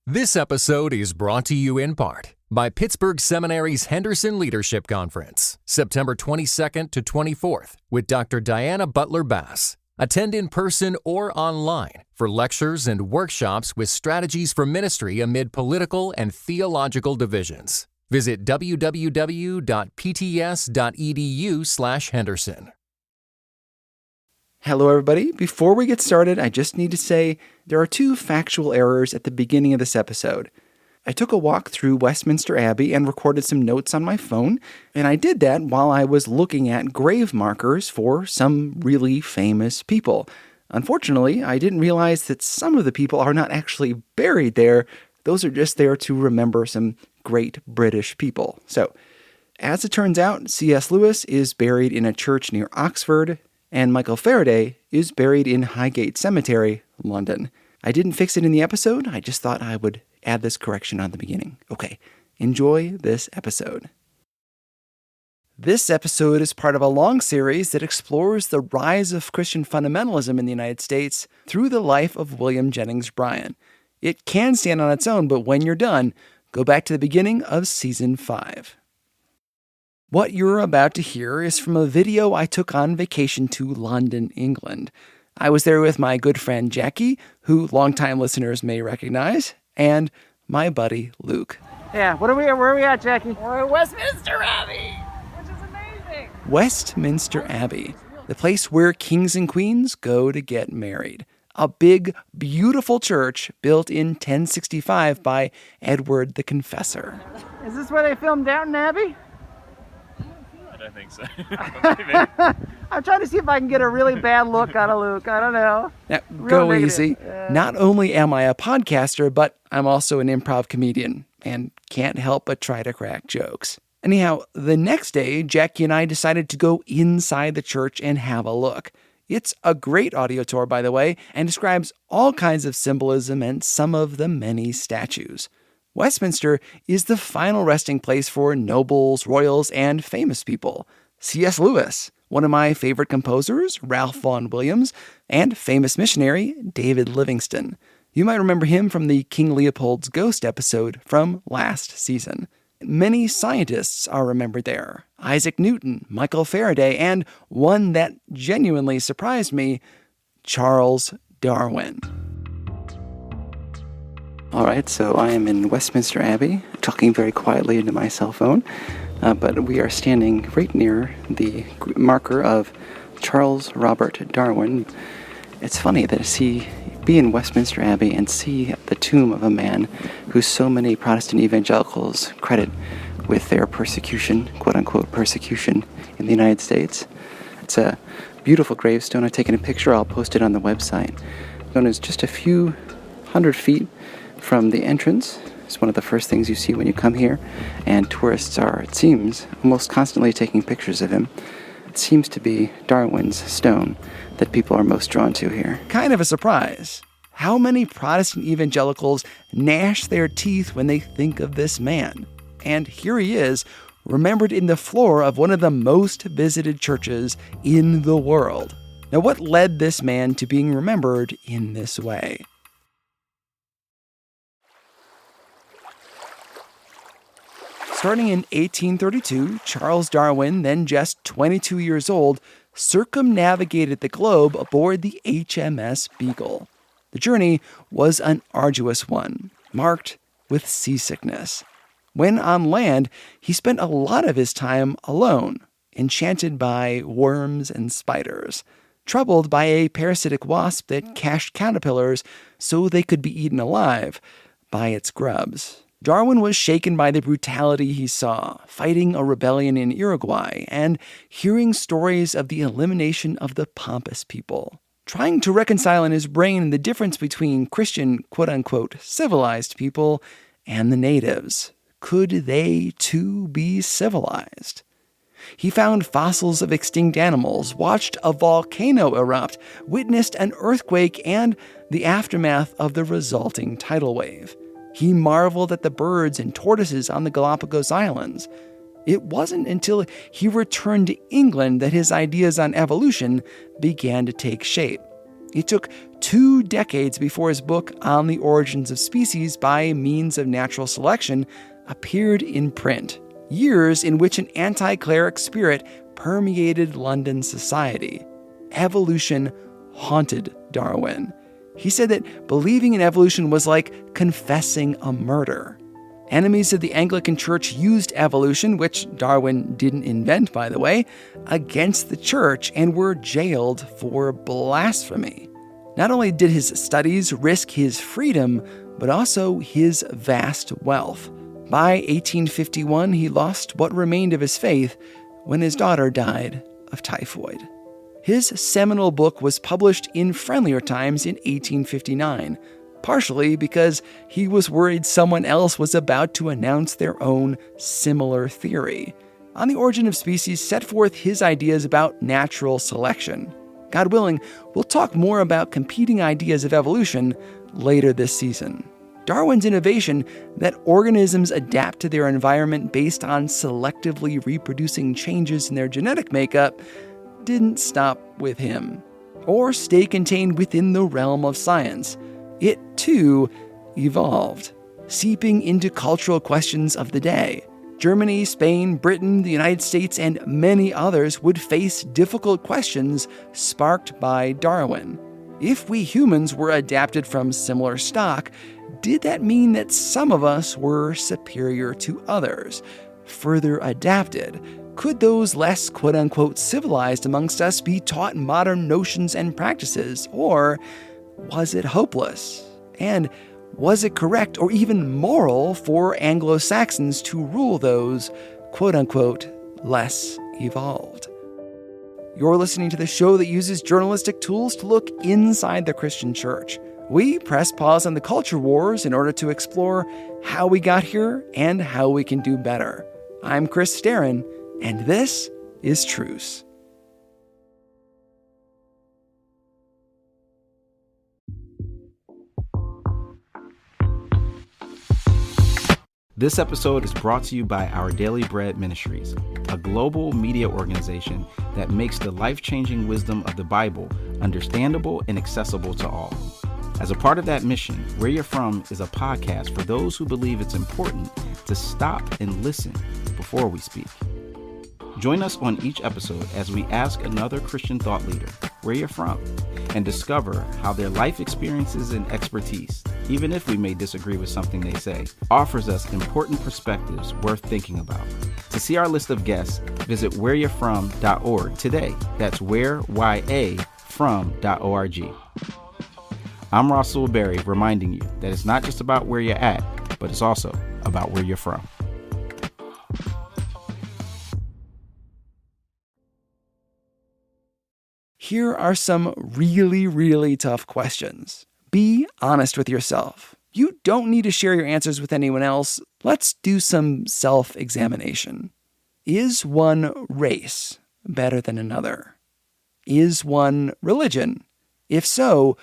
This episode is brought to you in part by Pittsburgh Seminary's Henderson Leadership Conference, September 22nd to 24th, with Dr. Diana Butler Bass. Attend in person or online for lectures and workshops with strategies for ministry amid political and theological divisions. Visit www.pts.edu/Henderson. Hello, everybody. Before we get started, I just need to say there are two factual errors at the beginning of this episode. I took a walk through Westminster Abbey and recorded some notes on my phone, and I did that while I was looking at grave markers for some really famous people. Unfortunately, I didn't realize that some of the people are not actually buried there. Those are just there to remember some great British people. So, as it turns out, C.S. Lewis is buried in a church near Oxford, and Michael Faraday is buried in Highgate Cemetery, London. I didn't fix it in the episode, I just thought I would add this correction on the beginning. Okay, enjoy this episode. This episode is part of a long series that explores the rise of Christian fundamentalism in the United States through the life of William Jennings Bryan. It can stand on its own, but when you're done, go back to the beginning of Season 5. What you're about to hear is from a video I took on vacation to London, England. I was there with my good friend Jackie, who longtime listeners may recognize, and my buddy Luke. Yeah, where are we at, Jackie? We're at Westminster Abbey, which is amazing. Westminster Abbey, the place where kings and queens go to get married. A big, beautiful church built in 1065 by Edward the Confessor. Is this where they filmed Downton Abbey? I think so. I'm trying to see if I can get a really bad look out of Luke. I don't know. Now, Real go negative. easy. Not only am I a podcaster, but I'm also an improv comedian and can't help but try to crack jokes. Anyhow, the next day, Jackie and I decided to go inside the church and have a look. It's a great audio tour, by the way, and describes all kinds of symbolism and some of the many statues. Westminster is the final resting place for nobles, royals, and famous people. C.S. Lewis, one of my favorite composers, Ralph Vaughan Williams, and famous missionary, David Livingstone. You might remember him from the King Leopold's Ghost episode from last season. Many scientists are remembered there. Isaac Newton, Michael Faraday, and one that genuinely surprised me, Charles Darwin. All right, so I am in Westminster Abbey, talking very quietly into my cell phone, but we are standing right near the marker of Charles Robert Darwin. It's funny to be in Westminster Abbey and see the tomb of a man who so many Protestant evangelicals credit with their persecution, quote-unquote persecution, in the United States. It's a beautiful gravestone. I've taken a picture. I'll post it on the website. Known as just a few hundred feet from the entrance. It's one of the first things you see when you come here, and tourists are, it seems, almost constantly taking pictures of him. It seems to be Darwin's stone that people are most drawn to here. Kind of a surprise. How many Protestant evangelicals gnash their teeth when they think of this man? And here he is, remembered in the floor of one of the most visited churches in the world. Now, what led this man to being remembered in this way? Starting in 1832, Charles Darwin, then just 22 years old, circumnavigated the globe aboard the HMS Beagle. The journey was an arduous one, marked with seasickness. When on land, he spent a lot of his time alone, enchanted by worms and spiders, troubled by a parasitic wasp that cached caterpillars so they could be eaten alive by its grubs. Darwin was shaken by the brutality he saw, fighting a rebellion in Uruguay, and hearing stories of the elimination of the Pampas people. Trying to reconcile in his brain the difference between Christian, quote-unquote, civilized people and the natives. Could they, too, be civilized? He found fossils of extinct animals, watched a volcano erupt, witnessed an earthquake, and the aftermath of the resulting tidal wave. He marveled at the birds and tortoises on the Galapagos Islands. It wasn't until he returned to England that his ideas on evolution began to take shape. It took 2 decades before his book On the Origins of Species by Means of Natural Selection appeared in print. Years in which an anti-cleric spirit permeated London society. Evolution haunted Darwin. He said that believing in evolution was like confessing a murder. Enemies of the Anglican Church used evolution, which Darwin didn't invent, by the way, against the church and were jailed for blasphemy. Not only did his studies risk his freedom, but also his vast wealth. By 1851, he lost what remained of his faith when his daughter died of typhoid. His seminal book was published in friendlier times in 1859, partially because he was worried someone else was about to announce their own similar theory. On the Origin of Species set forth his ideas about natural selection. God willing, we'll talk more about competing ideas of evolution later this season. Darwin's innovation that organisms adapt to their environment based on selectively reproducing changes in their genetic makeup didn't stop with him, or stay contained within the realm of science. It, too, evolved, seeping into cultural questions of the day. Germany, Spain, Britain, the United States, and many others would face difficult questions sparked by Darwin. If we humans were adapted from similar stock, did that mean that some of us were superior to others, further adapted? Could those less quote-unquote civilized amongst us be taught modern notions and practices, or was it hopeless? And was it correct or even moral for Anglo-Saxons to rule those quote-unquote less evolved? You're listening to the show that uses journalistic tools to look inside the Christian church. We press pause on the culture wars in order to explore how we got here and how we can do better. I'm Chris Starrin, and this is Truce. This episode is brought to you by Our Daily Bread Ministries, a global media organization that makes the life-changing wisdom of the Bible understandable and accessible to all. As a part of that mission, Where You're From is a podcast for those who believe it's important to stop and listen before we speak. Join us on each episode as we ask another Christian thought leader where you're from and discover how their life experiences and expertise, even if we may disagree with something they say, offers us important perspectives worth thinking about. To see our list of guests, visit whereyou'refrom.org today. That's whereyafrom.org. I'm Russell Berry, reminding you that it's not just about where you're at, but it's also about where you're from. Here are some really, really tough questions. Be honest with yourself. You don't need to share your answers with anyone else. Let's do some self-examination. Is one race better than another? Is one religion? If so,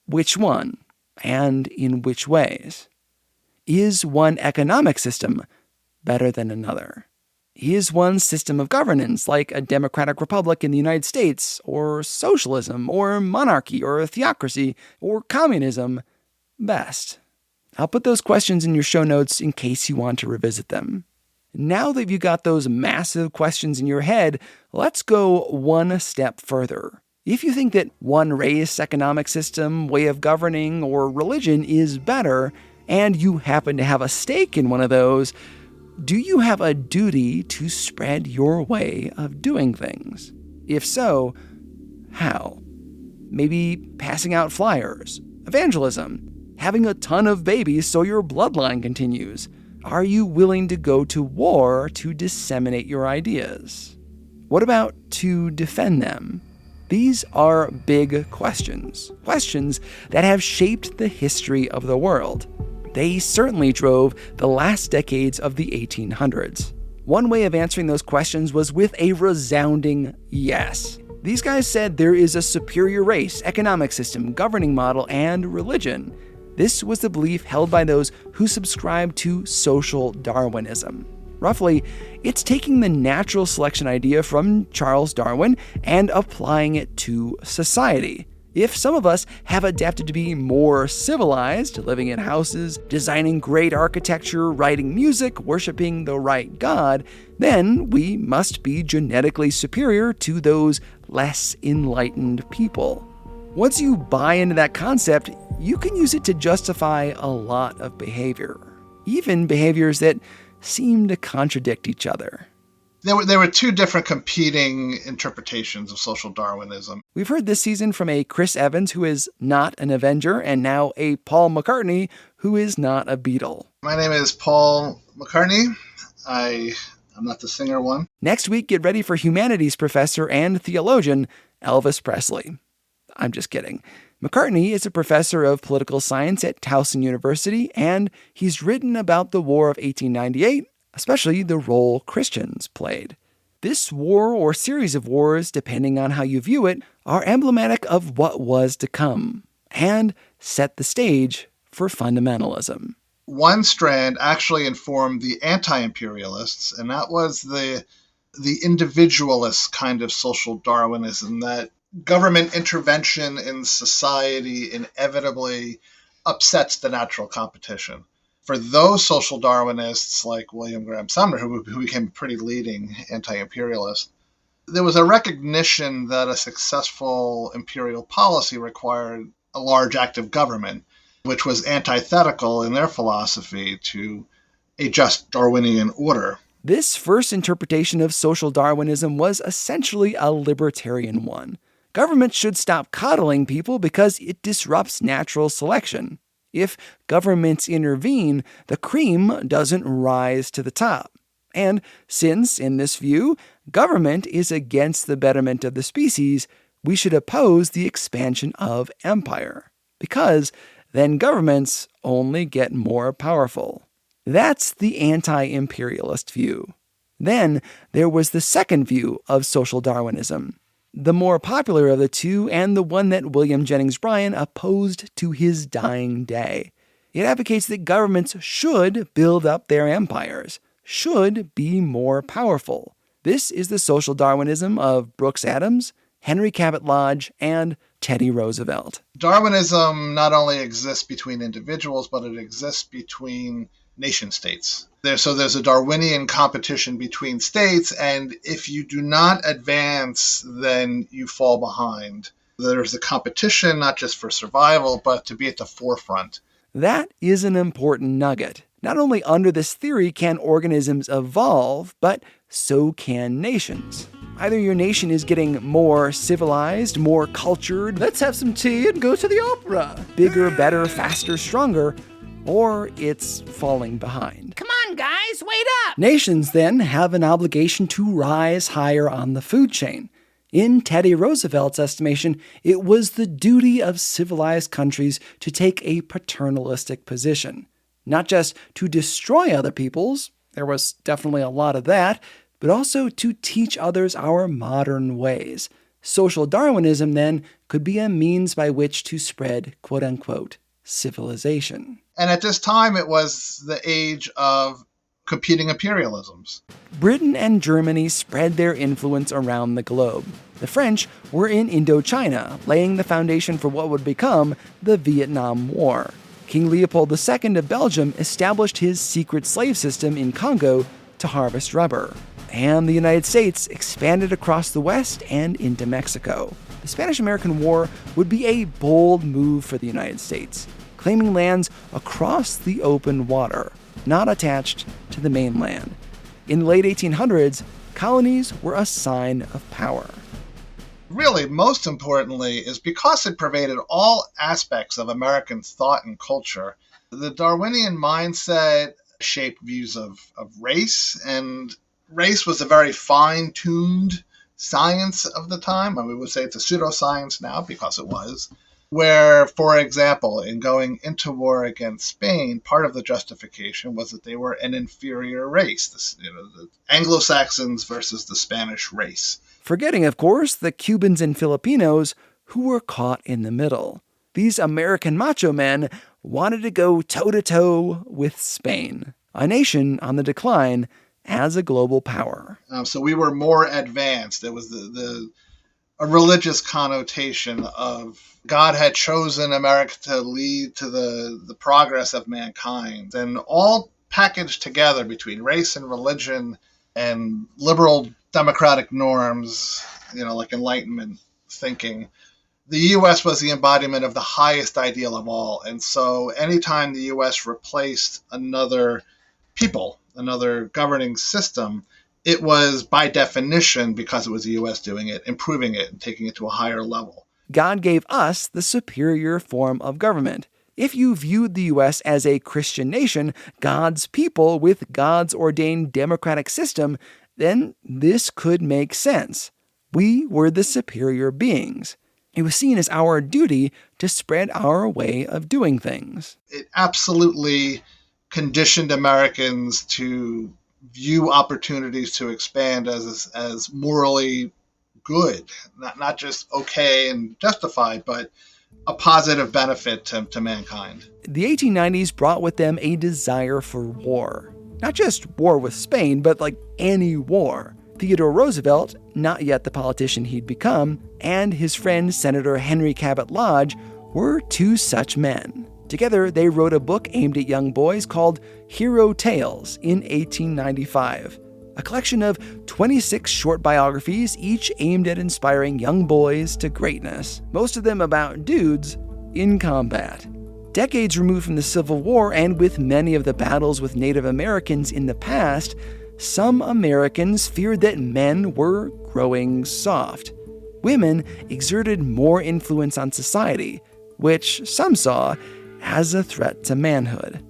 which one? And in which ways? Is one economic system better than another? Is one system of governance, like a democratic republic in the United States, or socialism, or monarchy, or theocracy, or communism, best? I'll put those questions in your show notes in case you want to revisit them. Now that you've got those massive questions in your head, let's go one step further. If you think that one race, economic system, way of governing, or religion is better, and you happen to have a stake in one of those, do you have a duty to spread your way of doing things? If so, how? Maybe passing out flyers, evangelism, having a ton of babies so your bloodline continues. Are you willing to go to war to disseminate your ideas? What about to defend them? These are big questions, questions that have shaped the history of the world. They certainly drove the last decades of the 1800s. One way of answering those questions was with a resounding yes. These guys said there is a superior race, economic system, governing model, and religion. This was the belief held by those who subscribed to social Darwinism. Roughly, it's taking the natural selection idea from Charles Darwin and applying it to society. If some of us have adapted to be more civilized, living in houses, designing great architecture, writing music, worshiping the right God, then we must be genetically superior to those less enlightened people. Once you buy into that concept, you can use it to justify a lot of behavior, even behaviors that seem to contradict each other. There were two different competing interpretations of social Darwinism. We've heard this season from a Chris Evans, who is not an Avenger, and now a Paul McCartney, who is not a Beatle. My name is Paul McCartney. I'm not the singer one. Next week, get ready for humanities professor and theologian Elvis Presley. I'm just kidding. McCartney is a professor of political science at Towson University, and he's written about the War of 1898, especially the role Christians played. This war, or series of wars, depending on how you view it, are emblematic of what was to come, and set the stage for fundamentalism. One strand actually informed the anti-imperialists, and that was the individualist kind of social Darwinism, that government intervention in society inevitably upsets the natural competition. For those social Darwinists like William Graham Sumner, who became a pretty leading anti-imperialist, there was a recognition that a successful imperial policy required a large active government, which was antithetical in their philosophy to a just Darwinian order. This first interpretation of social Darwinism was essentially a libertarian one. Government should stop coddling people because it disrupts natural selection. If governments intervene, the cream doesn't rise to the top. And since, in this view, government is against the betterment of the species, we should oppose the expansion of empire, because then governments only get more powerful. That's the anti-imperialist view. Then there was the second view of social Darwinism, the more popular of the two, and the one that William Jennings Bryan opposed to his dying day. It advocates that governments should build up their empires, should be more powerful. This is the social Darwinism of Brooks Adams, Henry Cabot Lodge, and Teddy Roosevelt. Darwinism not only exists between individuals, but it exists between nation states. There's a Darwinian competition between states, and if you do not advance, then you fall behind. There's a competition not just for survival, but to be at the forefront. That is an important nugget. Not only under this theory can organisms evolve, but so can nations. Either your nation is getting more civilized, more cultured, let's have some tea and go to the opera, bigger, better, faster, stronger, or it's falling behind. Come on, guys, wait up! Nations, then, have an obligation to rise higher on the food chain. In Teddy Roosevelt's estimation, it was the duty of civilized countries to take a paternalistic position. Not just to destroy other peoples, there was definitely a lot of that, but also to teach others our modern ways. Social Darwinism, then, could be a means by which to spread, quote-unquote, civilization. And at this time, it was the age of competing imperialisms. Britain and Germany spread their influence around the globe. The French were in Indochina, laying the foundation for what would become the Vietnam War. King Leopold II of Belgium established his secret slave system in Congo to harvest rubber. And the United States expanded across the West and into Mexico. The Spanish-American War would be a bold move for the United States, claiming lands across the open water, not attached to the mainland. In the late 1800s, colonies were a sign of power. Really, most importantly, is because it pervaded all aspects of American thought and culture, the Darwinian mindset shaped views of race, and race was a very fine-tuned science of the time. We would say it's a pseudoscience now because it was. Where, for example, in going into war against Spain, part of the justification was that they were an inferior race, the Anglo-Saxons versus the Spanish race. Forgetting, of course, the Cubans and Filipinos who were caught in the middle. These American macho men wanted to go toe-to-toe with Spain, a nation on the decline as a global power. So we were more advanced. There was the a religious connotation of God had chosen America to lead to the progress of mankind, and all packaged together between race and religion and liberal democratic norms, like Enlightenment thinking. The U.S. was the embodiment of the highest ideal of all. And so anytime the U.S. replaced another people, another governing system, it was by definition, because it was the U.S. doing it, improving it and taking it to a higher level. God gave us the superior form of government. If you viewed the U.S. as a Christian nation, God's people with God's ordained democratic system, then this could make sense. We were the superior beings. It was seen as our duty to spread our way of doing things. It absolutely conditioned Americans to view opportunities to expand as morally good, not just okay and justified, but a positive benefit to mankind. The 1890s brought with them a desire for war. Not just war with Spain, but like any war. Theodore Roosevelt, not yet the politician he'd become, and his friend Senator Henry Cabot Lodge were two such men. Together, they wrote a book aimed at young boys called Hero Tales in 1895, a collection of 26 short biographies, each aimed at inspiring young boys to greatness, most of them about dudes in combat. Decades removed from the Civil War, and with many of the battles with Native Americans in the past, some Americans feared that men were growing soft. Women exerted more influence on society, which some saw as a threat to manhood.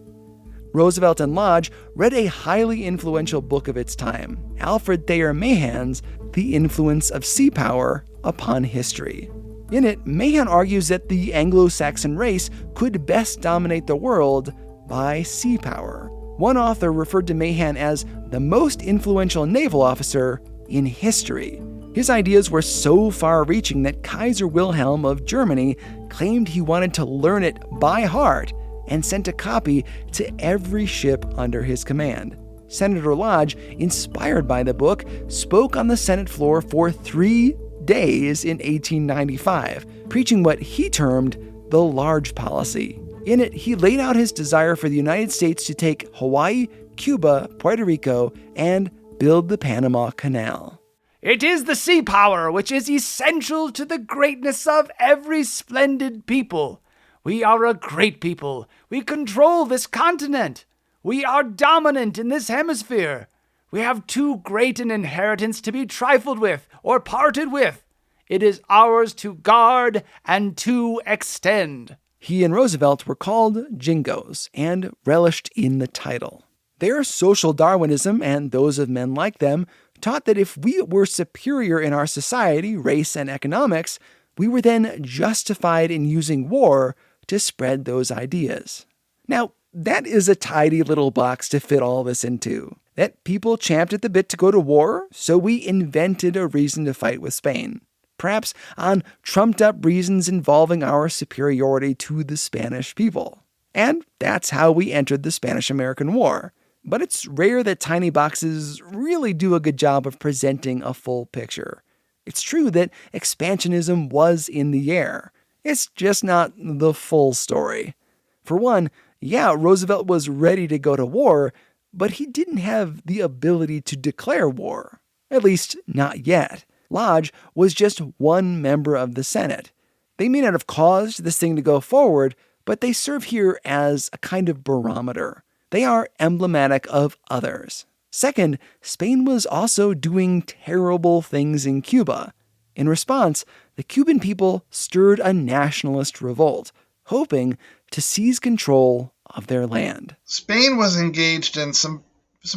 Roosevelt and Lodge read a highly influential book of its time, Alfred Thayer Mahan's The Influence of Sea Power Upon History. In it, Mahan argues that the Anglo-Saxon race could best dominate the world by sea power. One author referred to Mahan as the most influential naval officer in history. His ideas were so far-reaching that Kaiser Wilhelm of Germany claimed he wanted to learn it by heart and sent a copy to every ship under his command. Senator Lodge, inspired by the book, spoke on the Senate floor for 3 days in 1895, preaching what he termed the large policy. In it, he laid out his desire for the United States to take Hawaii, Cuba, Puerto Rico, and build the Panama Canal. It is the sea power which is essential to the greatness of every splendid people. We are a great people. We control this continent. We are dominant in this hemisphere. We have too great an inheritance to be trifled with or parted with. It is ours to guard and to extend. He and Roosevelt were called Jingos and relished in the title. Their social Darwinism, and those of men like them, taught that if we were superior in our society, race, and economics, we were then justified in using war to spread those ideas. Now, that is a tidy little box to fit all this into. That people champed at the bit to go to war, so we invented a reason to fight with Spain. Perhaps on trumped-up reasons involving our superiority to the Spanish people. And that's how we entered the Spanish-American War. But it's rare that tiny boxes really do a good job of presenting a full picture. It's true that expansionism was in the air. It's just not the full story. For one, yeah, Roosevelt was ready to go to war, but he didn't have the ability to declare war. At least, not yet. Lodge was just one member of the Senate. They may not have caused this thing to go forward, but they serve here as a kind of barometer. They are emblematic of others. Second, Spain was also doing terrible things in Cuba. In response, the Cuban people stirred a nationalist revolt, hoping to seize control of their land. Spain was engaged in some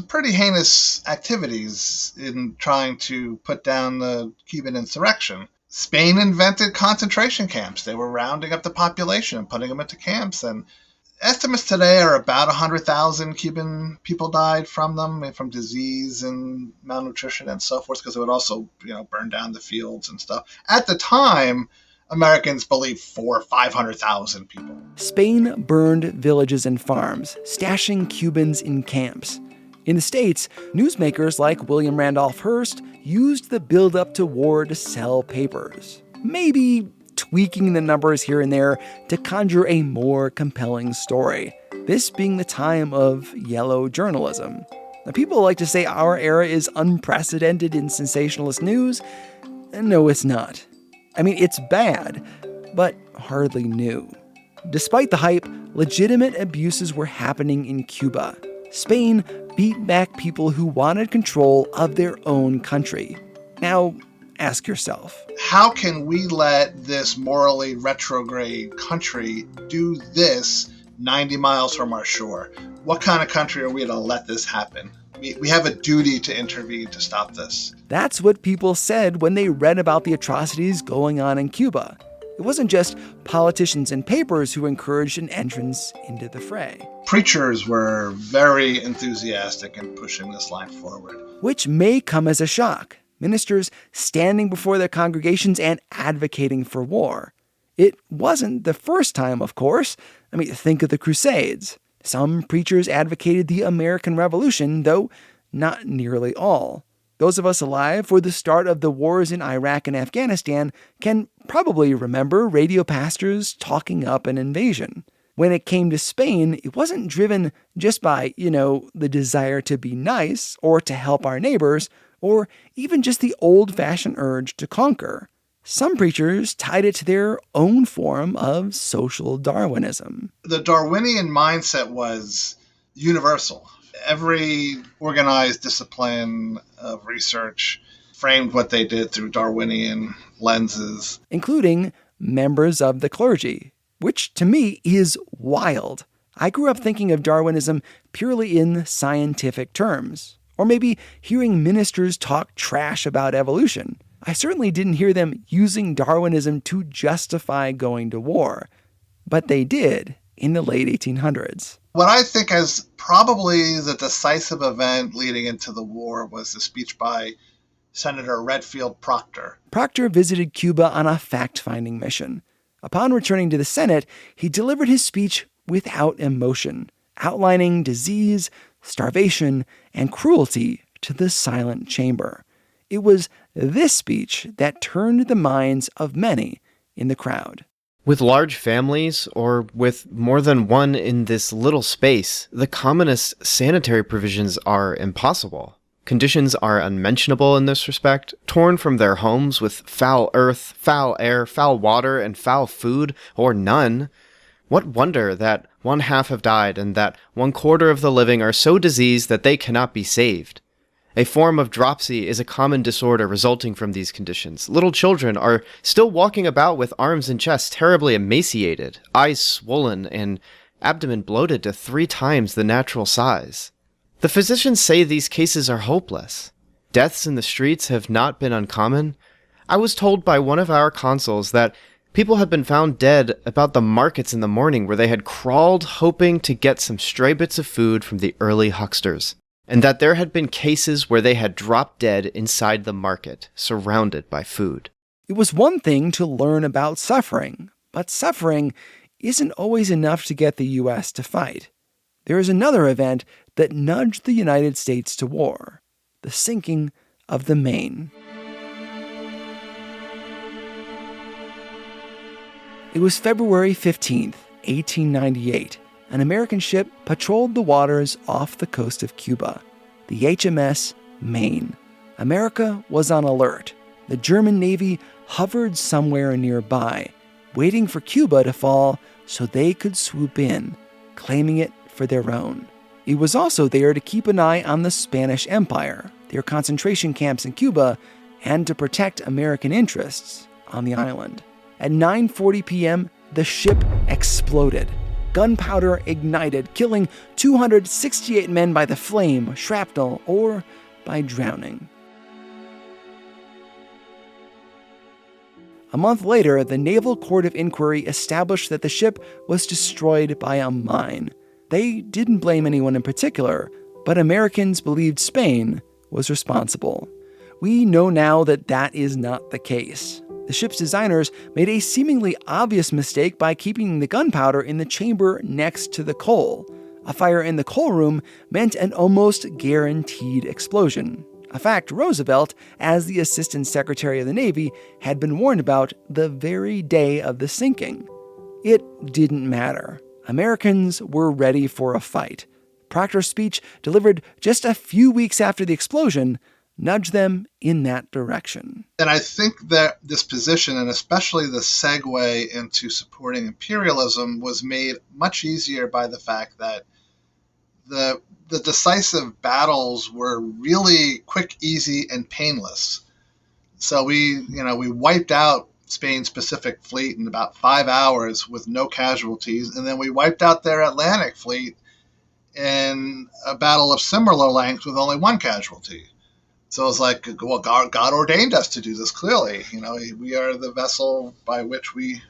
pretty heinous activities in trying to put down the Cuban insurrection. Spain invented concentration camps. They were rounding up the population and putting them into camps. And estimates today are about 100,000 Cuban people died from them, from disease and malnutrition and so forth, because it would also, burn down the fields and stuff. At the time, Americans believed 400,000 or 500,000 people. Spain burned villages and farms, stashing Cubans in camps. In the States, newsmakers like William Randolph Hearst used the build-up to war to sell papers, maybe tweaking the numbers here and there to conjure a more compelling story, this being the time of yellow journalism. Now, people like to say our era is unprecedented in sensationalist news. No, it's not. I mean, it's bad, but hardly new. Despite the hype, legitimate abuses were happening in Cuba. Spain beat back people who wanted control of their own country. Now, ask yourself, how can we let this morally retrograde country do this 90 miles from our shore? What kind of country are we to let this happen? We have a duty to intervene to stop this. That's what people said when they read about the atrocities going on in Cuba. It wasn't just politicians and papers who encouraged an entrance into the fray. Preachers were very enthusiastic in pushing this line forward. Which may come as a shock. Ministers standing before their congregations and advocating for war. It wasn't the first time, of course. I mean, think of the Crusades. Some preachers advocated the American Revolution, though not nearly all. Those of us alive for the start of the wars in Iraq and Afghanistan can probably remember radio pastors talking up an invasion. When it came to Spain, it wasn't driven just by, the desire to be nice or to help our neighbors, or even just the old-fashioned urge to conquer. Some preachers tied it to their own form of social Darwinism. The Darwinian mindset was universal. Every organized discipline of research framed what they did through Darwinian lenses. Including members of the clergy, which to me is wild. I grew up thinking of Darwinism purely in scientific terms, or maybe hearing ministers talk trash about evolution. I certainly didn't hear them using Darwinism to justify going to war, but they did in the late 1800s. What I think is probably the decisive event leading into the war was the speech by Senator Redfield Proctor. Proctor visited Cuba on a fact-finding mission. Upon returning to the Senate, he delivered his speech without emotion, outlining disease, starvation, and cruelty to the silent chamber. It was this speech that turned the minds of many in the crowd. With large families, or with more than one in this little space, the communist sanitary provisions are impossible. Conditions are unmentionable in this respect, torn from their homes with foul earth, foul air, foul water, and foul food, or none. What wonder that 1/2 have died and that 1/4 of the living are so diseased that they cannot be saved. A form of dropsy is a common disorder resulting from these conditions. Little children are still walking about with arms and chests terribly emaciated, eyes swollen, and abdomen bloated to 3 times the natural size. The physicians say these cases are hopeless. Deaths in the streets have not been uncommon. I was told by one of our consuls that people had been found dead about the markets in the morning where they had crawled hoping to get some stray bits of food from the early hucksters, and that there had been cases where they had dropped dead inside the market, surrounded by food. It was one thing to learn about suffering, but suffering isn't always enough to get the U.S. to fight. There is another event that nudged the United States to war: the sinking of the Maine. It was February 15th, 1898. An American ship patrolled the waters off the coast of Cuba, the HMS Maine. America was on alert. The German Navy hovered somewhere nearby, waiting for Cuba to fall so they could swoop in, claiming it for their own. It was also there to keep an eye on the Spanish Empire, their concentration camps in Cuba, and to protect American interests on the island. At 9:40 p.m., the ship exploded. Gunpowder ignited, killing 268 men by the flame, shrapnel, or by drowning. A month later, the Naval Court of Inquiry established that the ship was destroyed by a mine. They didn't blame anyone in particular, but Americans believed Spain was responsible. We know now that that is not the case. The ship's designers made a seemingly obvious mistake by keeping the gunpowder in the chamber next to the coal. A fire in the coal room meant an almost guaranteed explosion, a fact Roosevelt, as the Assistant Secretary of the Navy, had been warned about the very day of the sinking. It didn't matter. Americans were ready for a fight. Proctor's speech, delivered just a few weeks after the explosion, nudged them in that direction. And I think that this position, and especially the segue into supporting imperialism, was made much easier by the fact that the decisive battles were really quick, easy, and painless. So we wiped out Spain's Pacific Fleet in about 5 hours with no casualties, and then we wiped out their Atlantic Fleet in a battle of similar length with only one casualty. So it's like, well, God ordained us to do this, clearly. We are the vessel by which we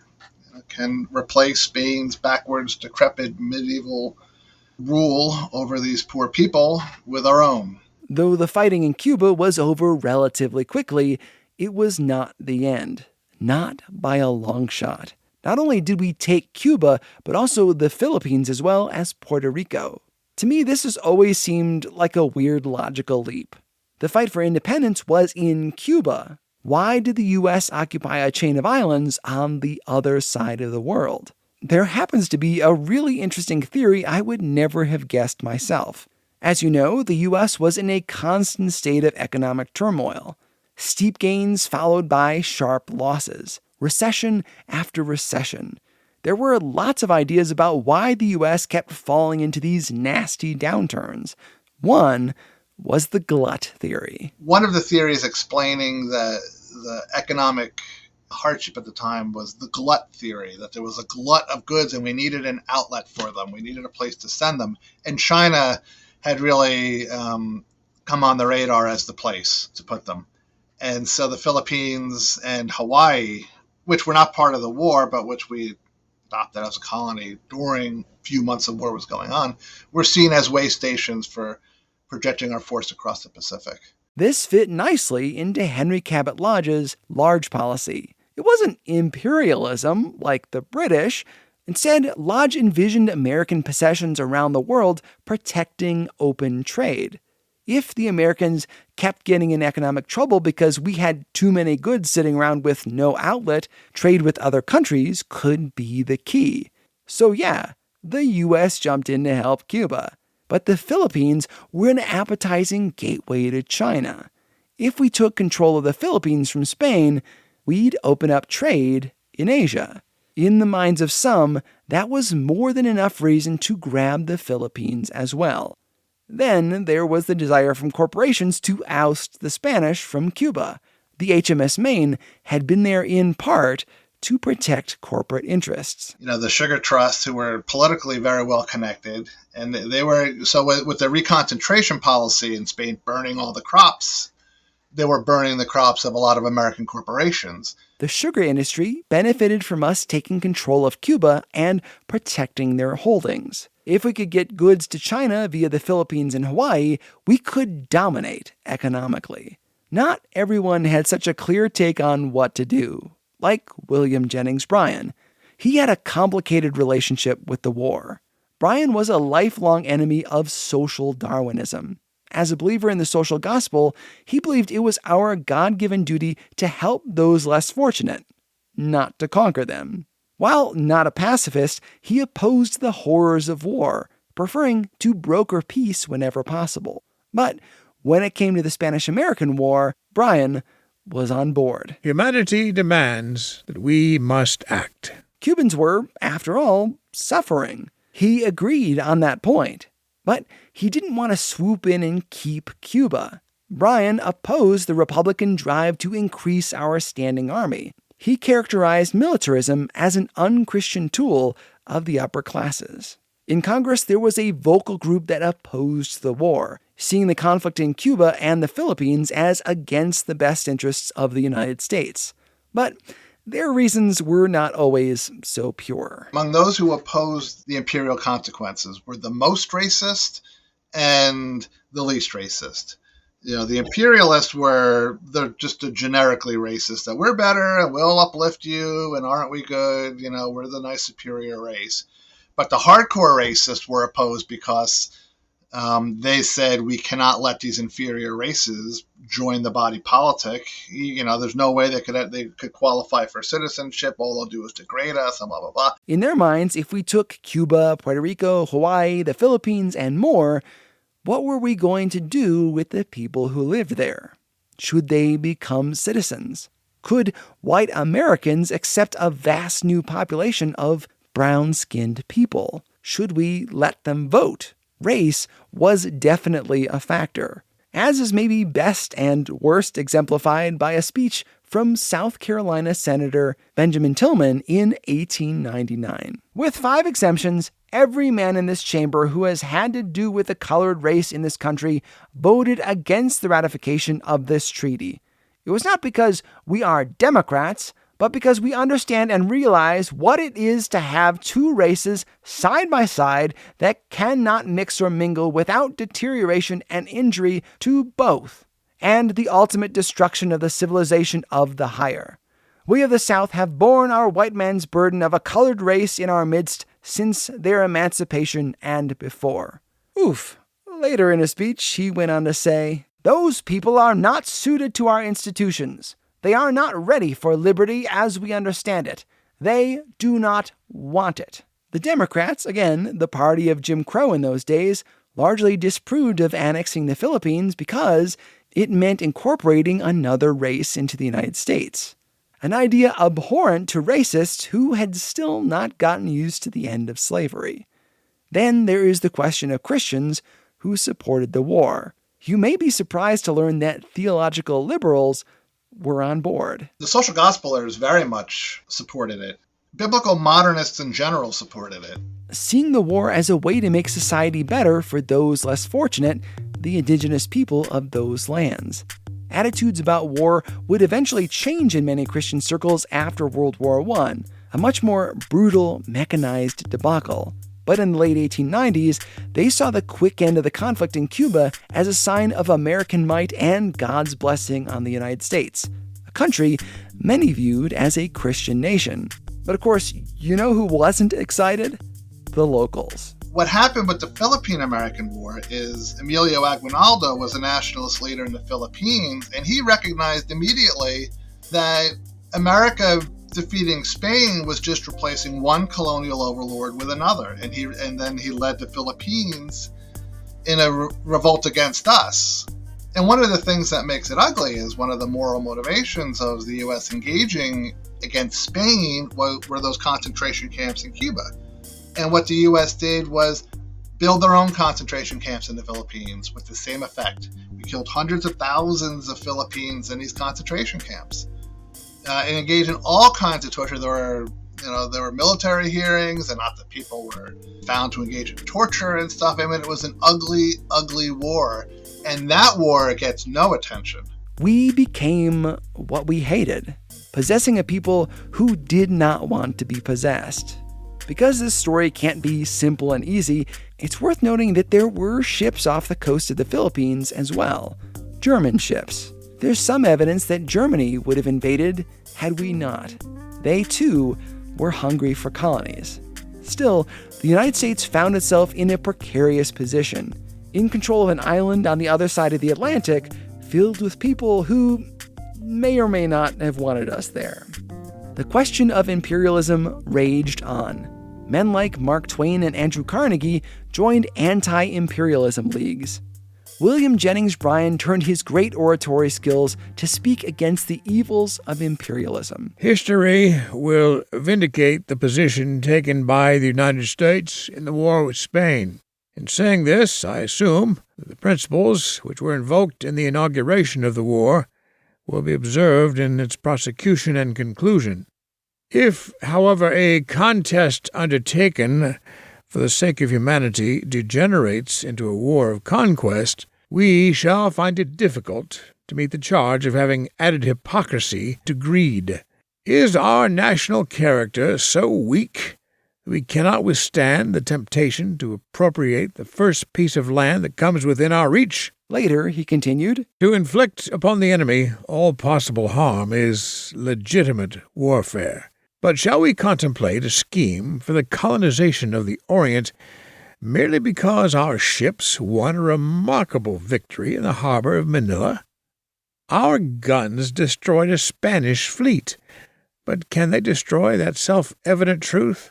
can replace Spain's backwards, decrepit, medieval rule over these poor people with our own. Though the fighting in Cuba was over relatively quickly, it was not the end. Not by a long shot. Not only did we take Cuba, but also the Philippines as well as Puerto Rico. To me, this has always seemed like a weird logical leap. The fight for independence was in Cuba. Why did the U.S. occupy a chain of islands on the other side of the world? There happens to be a really interesting theory I would never have guessed myself. As you know, the U.S. was in a constant state of economic turmoil. Steep gains followed by sharp losses. Recession after recession. There were lots of ideas about why the U.S. kept falling into these nasty downturns. One was the glut theory. One of the theories explaining the economic hardship at the time was the glut theory, that there was a glut of goods and we needed an outlet for them. We needed a place to send them. And China had really come on the radar as the place to put them. And so the Philippines and Hawaii, which were not part of the war, but which we adopted as a colony during few months of war was going on, were seen as way stations for projecting our force across the Pacific. This fit nicely into Henry Cabot Lodge's large policy. It wasn't imperialism like the British. Instead, Lodge envisioned American possessions around the world protecting open trade. If the Americans kept getting in economic trouble because we had too many goods sitting around with no outlet, trade with other countries could be the key. So yeah, the U.S. jumped in to help Cuba. But the Philippines were an appetizing gateway to China. If we took control of the Philippines from Spain, we'd open up trade in Asia. In the minds of some, that was more than enough reason to grab the Philippines as well. Then there was the desire from corporations to oust the Spanish from Cuba. The HMS Maine had been there in part to protect corporate interests. The sugar trusts, who were politically very well connected, and they were, so with the reconcentration policy in Spain burning all the crops, they were burning the crops of a lot of American corporations. The sugar industry benefited from us taking control of Cuba and protecting their holdings. If we could get goods to China via the Philippines and Hawaii, we could dominate economically. Not everyone had such a clear take on what to do, like William Jennings Bryan. He had a complicated relationship with the war. Bryan was a lifelong enemy of social Darwinism. As a believer in the social gospel, he believed it was our God-given duty to help those less fortunate, not to conquer them. While not a pacifist, he opposed the horrors of war, preferring to broker peace whenever possible. But when it came to the Spanish-American War, Bryan was on board. Humanity demands that we must act. Cubans were, after all, suffering. He agreed on that point. But he didn't want to swoop in and keep Cuba. Bryan opposed the Republican drive to increase our standing army. He characterized militarism as an unchristian tool of the upper classes. In Congress, there was a vocal group that opposed the war, seeing the conflict in Cuba and the Philippines as against the best interests of the United States. But their reasons were not always so pure. Among those who opposed the imperial consequences were the most racist and the least racist. The imperialists they're just a generically racist, that we're better and we'll uplift you and aren't we good, we're the nice superior race. But the hardcore racists were opposed because they said we cannot let these inferior races join the body politic. There's no way they could qualify for citizenship. All they'll do is degrade us and blah, blah, blah. In their minds, if we took Cuba, Puerto Rico, Hawaii, the Philippines, and more, what were we going to do with the people who lived there? Should they become citizens? Could white Americans accept a vast new population of brown-skinned people? Should we let them vote? Race was definitely a factor, as is maybe best and worst exemplified by a speech from South Carolina Senator Benjamin Tillman in 1899. With 5 exemptions, every man in this chamber who has had to do with the colored race in this country voted against the ratification of this treaty. It was not because we are Democrats, but because we understand and realize what it is to have 2 races side by side that cannot mix or mingle without deterioration and injury to both, and the ultimate destruction of the civilization of the higher. We of the South have borne our white man's burden of a colored race in our midst since their emancipation and before. Oof. Later in his speech, he went on to say, "Those people are not suited to our institutions. They are not ready for liberty as we understand it. They do not want it." The Democrats, again, the party of Jim Crow in those days, largely disapproved of annexing the Philippines because it meant incorporating another race into the United States. An idea abhorrent to racists who had still not gotten used to the end of slavery. Then there is the question of Christians who supported the war. You may be surprised to learn that theological liberals were on board. The social gospelers very much supported it. Biblical modernists in general supported it. Seeing the war as a way to make society better for those less fortunate, the indigenous people of those lands. Attitudes about war would eventually change in many Christian circles after World War I, a much more brutal, mechanized debacle. But in the late 1890s, they saw the quick end of the conflict in Cuba as a sign of American might and God's blessing on the United States, a country many viewed as a Christian nation. But of course, you know who wasn't excited? The locals. What happened with the Philippine-American War is Emilio Aguinaldo was a nationalist leader in the Philippines, and he recognized immediately that America defeating Spain was just replacing one colonial overlord with another, and then he led the Philippines in a revolt against us. And one of the things that makes it ugly is one of the moral motivations of the U.S. engaging against Spain were those concentration camps in Cuba. And what the U.S. did was build their own concentration camps in the Philippines with the same effect. We killed hundreds of thousands of Philippines in these concentration camps. And engaged in all kinds of torture. There were military hearings, and not that people were found to engage in torture and stuff. I mean, it was an ugly, ugly war. And that war gets no attention. We became what we hated, possessing a people who did not want to be possessed. Because this story can't be simple and easy, it's worth noting that there were ships off the coast of the Philippines as well. German ships. There's some evidence that Germany would have invaded had we not. They, too, were hungry for colonies. Still, the United States found itself in a precarious position, in control of an island on the other side of the Atlantic, filled with people who may or may not have wanted us there. The question of imperialism raged on. Men like Mark Twain and Andrew Carnegie joined anti-imperialism leagues. William Jennings Bryan turned his great oratory skills to speak against the evils of imperialism. History will vindicate the position taken by the United States in the war with Spain. In saying this, I assume that the principles which were invoked in the inauguration of the war will be observed in its prosecution and conclusion. If, however, a contest undertaken for the sake of humanity degenerates into a war of conquest, we shall find it difficult to meet the charge of having added hypocrisy to greed. Is our national character so weak that we cannot withstand the temptation to appropriate the first piece of land that comes within our reach? Later, he continued, To inflict upon the enemy all possible harm is legitimate warfare. But shall we contemplate a scheme for the colonization of the Orient merely because our ships won a remarkable victory in the harbor of Manila? Our guns destroyed a Spanish fleet, but can they destroy that self-evident truth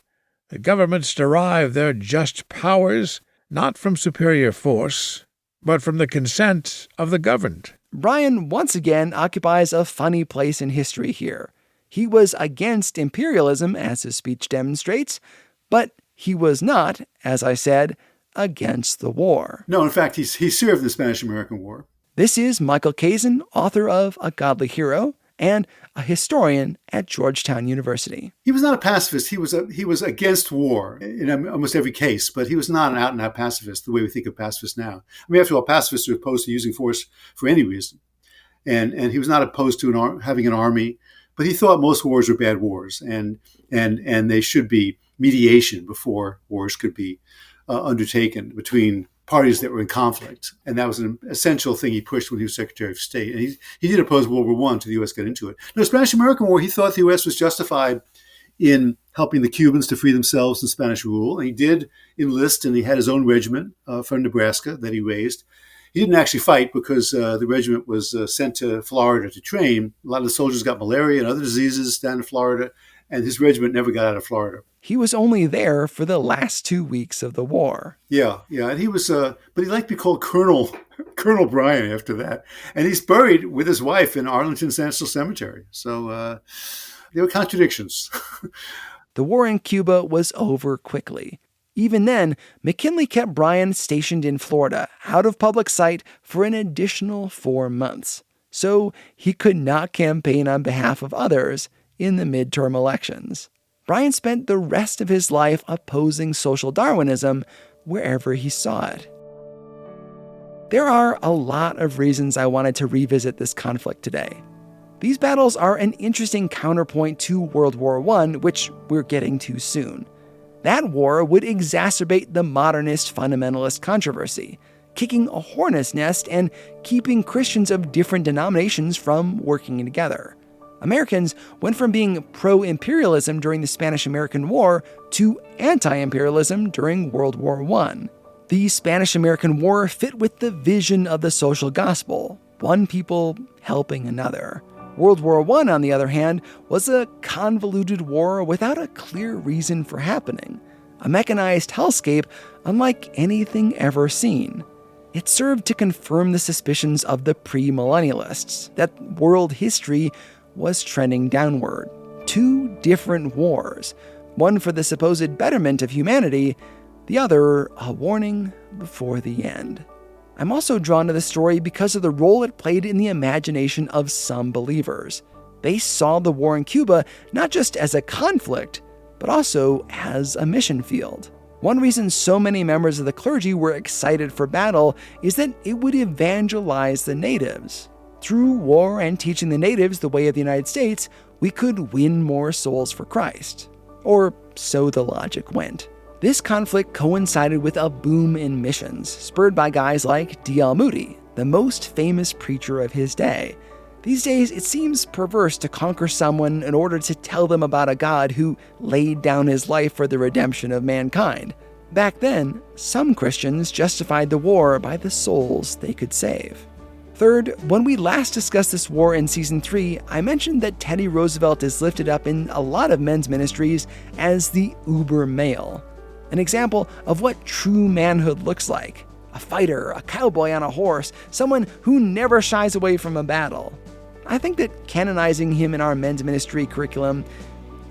that governments derive their just powers not from superior force, but from the consent of the governed? Bryan once again occupies a funny place in history here. He was against imperialism, as his speech demonstrates, but he was not, as I said, against the war. No, in fact, he served the Spanish-American War. This is Michael Kazin, author of A Godly Hero and a historian at Georgetown University. He was not a pacifist. He was against war in almost every case, but he was not an out-and-out pacifist the way we think of pacifists now. I mean, after all, pacifists are opposed to using force for any reason. And he was not opposed to having an army, but he thought most wars were bad wars, and they should be mediation before wars could be undertaken between parties that were in conflict. And that was an essential thing he pushed when he was Secretary of State. And he did oppose World War I until the U.S. got into it. No, the Spanish-American War, he thought the U.S. was justified in helping the Cubans to free themselves from Spanish rule. And he did enlist, and he had his own regiment from Nebraska that he raised. He didn't actually fight because the regiment was sent to Florida to train. A lot of the soldiers got malaria and other diseases down in Florida, and his regiment never got out of Florida. He was only there for the last 2 weeks of the war. Yeah, and he was, but he liked to be called Colonel Bryan after that. And he's buried with his wife in Arlington National Cemetery. So there were contradictions. The war in Cuba was over quickly. Even then, McKinley kept Bryan stationed in Florida, out of public sight, for an additional 4 months. So he could not campaign on behalf of others in the midterm elections. Bryan spent the rest of his life opposing social Darwinism wherever he saw it. There are a lot of reasons I wanted to revisit this conflict today. These battles are an interesting counterpoint to World War I, which we're getting to soon. That war would exacerbate the modernist fundamentalist controversy, kicking a hornet's nest and keeping Christians of different denominations from working together. Americans went from being pro-imperialism during the Spanish-American War to anti-imperialism during World War I. The Spanish-American War fit with the vision of the social gospel, one people helping another. World War I, on the other hand, was a convoluted war without a clear reason for happening, a mechanized hellscape unlike anything ever seen. It served to confirm the suspicions of the premillennialists that world history was trending downward. 2 different wars, one for the supposed betterment of humanity, the other a warning before the end. I'm also drawn to the story because of the role it played in the imagination of some believers. They saw the war in Cuba not just as a conflict, but also as a mission field. One reason so many members of the clergy were excited for battle is that it would evangelize the natives. Through war and teaching the natives the way of the United States, we could win more souls for Christ. Or so the logic went. This conflict coincided with a boom in missions, spurred by guys like D.L. Moody, the most famous preacher of his day. These days, it seems perverse to conquer someone in order to tell them about a God who laid down his life for the redemption of mankind. Back then, some Christians justified the war by the souls they could save. Third, when we last discussed this war in Season 3, I mentioned that Teddy Roosevelt is lifted up in a lot of men's ministries as the uber male, an example of what true manhood looks like. A fighter, a cowboy on a horse, someone who never shies away from a battle. I think that canonizing him in our men's ministry curriculum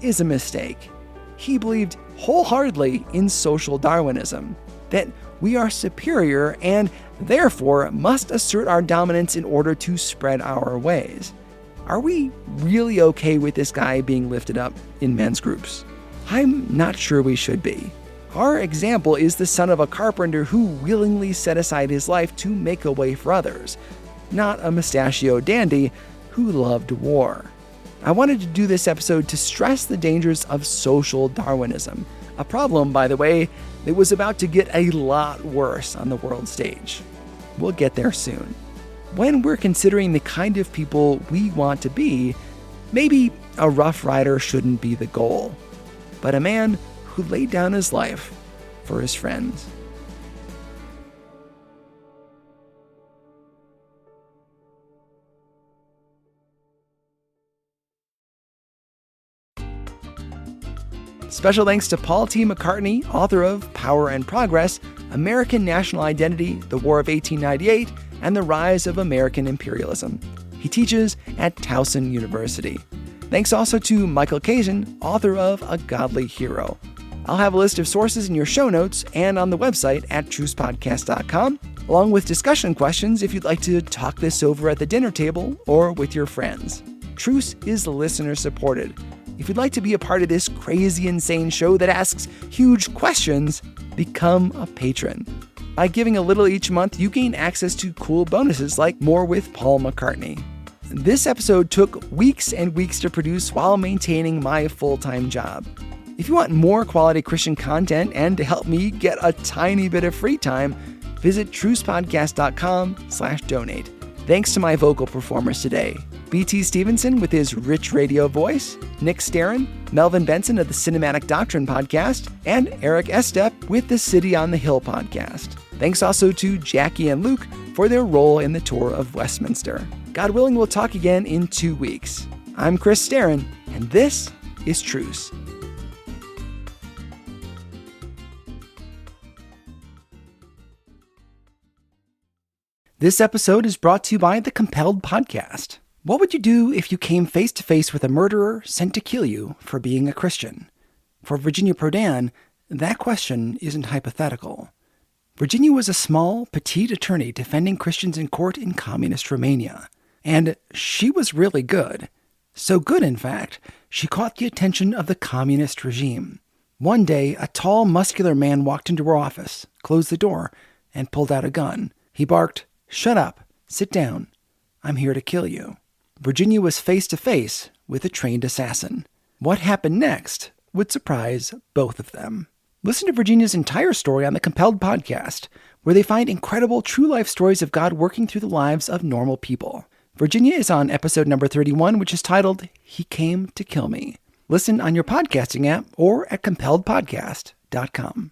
is a mistake. He believed wholeheartedly in social Darwinism, that we are superior and therefore must assert our dominance in order to spread our ways. Are we really okay with this guy being lifted up in men's groups? I'm not sure we should be. Our example is the son of a carpenter who willingly set aside his life to make a way for others, not a mustachioed dandy who loved war. I wanted to do this episode to stress the dangers of social Darwinism, a problem, by the way, that was about to get a lot worse on the world stage. We'll get there soon. When we're considering the kind of people we want to be, maybe a Rough Rider shouldn't be the goal, but a man who laid down his life for his friends. Special thanks to Paul T. McCartney, author of Power and Progress, American National Identity, the War of 1898, and the Rise of American Imperialism. He teaches at Towson University. Thanks also to Michael Kazin, author of A Godly Hero. I'll have a list of sources in your show notes and on the website at trucepodcast.com, along with discussion questions if you'd like to talk this over at the dinner table or with your friends. Truce is listener-supported. If you'd like to be a part of this crazy, insane show that asks huge questions, become a patron. By giving a little each month, you gain access to cool bonuses like More with Paul McCartney. This episode took weeks and weeks to produce while maintaining my full-time job. If you want more quality Christian content and to help me get a tiny bit of free time, visit trucepodcast.com/donate. Thanks to my vocal performers today: B.T. Stevenson with his rich radio voice, Nick Starrin, Melvin Benson of the Cinematic Doctrine podcast, and Eric Estep with the City on the Hill podcast. Thanks also to Jackie and Luke for their role in the tour of Westminster. God willing, we'll talk again in 2 weeks. I'm Chris Starrin, and this is Truce. This episode is brought to you by the Compelled Podcast. What would you do if you came face to face with a murderer sent to kill you for being a Christian? For Virginia Prodan, that question isn't hypothetical. Virginia was a small, petite attorney defending Christians in court in communist Romania. And she was really good. So good, in fact, she caught the attention of the communist regime. One day, a tall, muscular man walked into her office, closed the door, and pulled out a gun. He barked, "Shut up, sit down, I'm here to kill you." Virginia was face to face with a trained assassin. What happened next would surprise both of them. Listen to Virginia's entire story on the Compelled Podcast, where they find incredible true life stories of God working through the lives of normal people. Virginia is on episode number 31, which is titled, He Came to Kill Me. Listen on your podcasting app or at compelledpodcast.com.